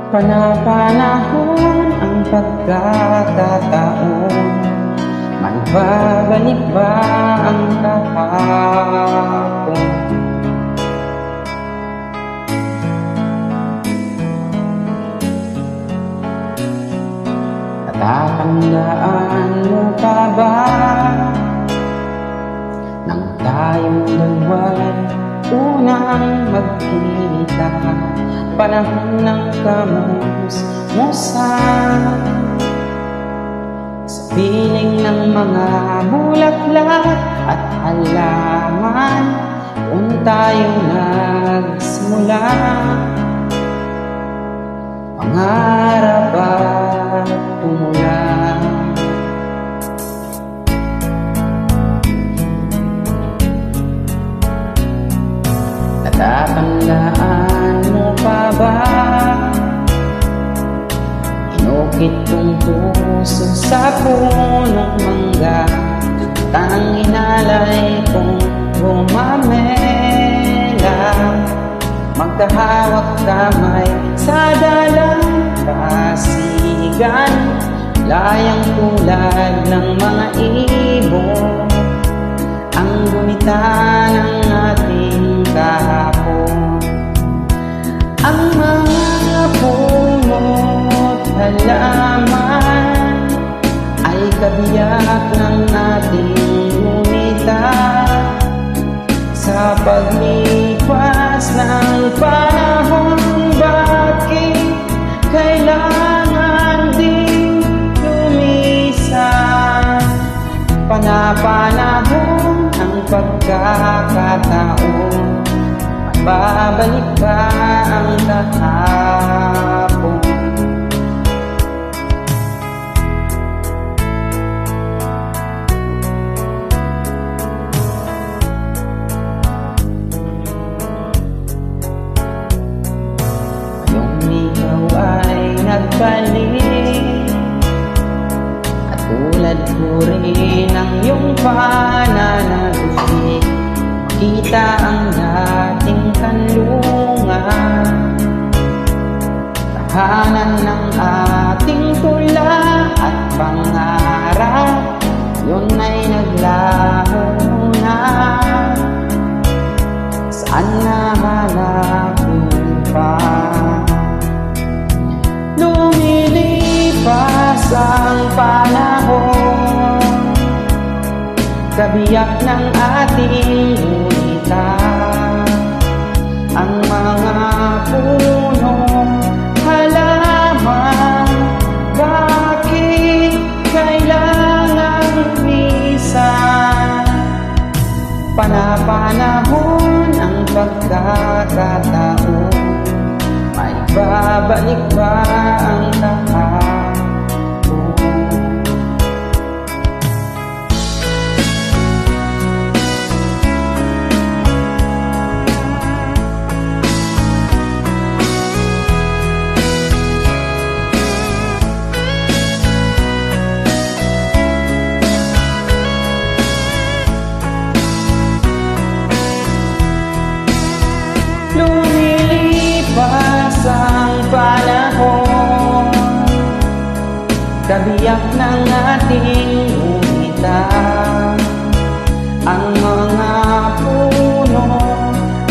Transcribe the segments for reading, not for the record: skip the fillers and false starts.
Panapanahon ang pagkakataon, magbabalik ba ang kahapon? Natatandaan mo pa ba nang tayong dalawa'y unang magkita? Panahon ng kamusmusan, sa piling ng mga bulaklak at halaman, kung tayong nagsimula, pangarap at umulan. Natatandaan mo pa ba? Inukit kong puso sa punong mangga, tanang inalay kong gumamela, magkahawak kamay sa dalampasigan, layang tulad ng mga ibon, ang gumita ng ating kahapon. Ang mga puno't halaman ay kabiyak ng ating gumita, sa paglipas ng panahon. Bakit kailangan ding lumisan? Panapanahon ang pagkakataon, magbabalik ba ang kahapon? Ngayong ikaw ay nagbalik, at tulad ko rin ang iyong pananabik, makita ang dating kanlungan, tahanan ng ating tula at pangarap, yun ay naglaho na. Saan nahanapin pa? Lumilipas ang panahon, kabiyak ng ating gumita, ang mga punong halaman. Bakit kailangan lumisan? Panapanahon ang pagkakataon, may babalik ba ang kahapon? Lumilipas ang panahon, kabiyak ng ating gumita, ang mga puno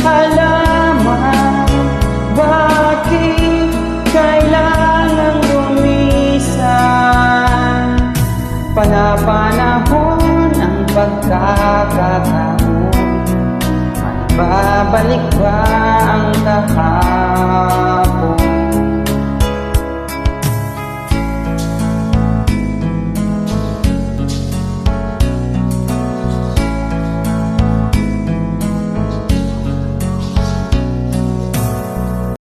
halaman. Bakit kailangan lumisan? Panapanahon ang pagkakataon, babalik ba ang kahapon?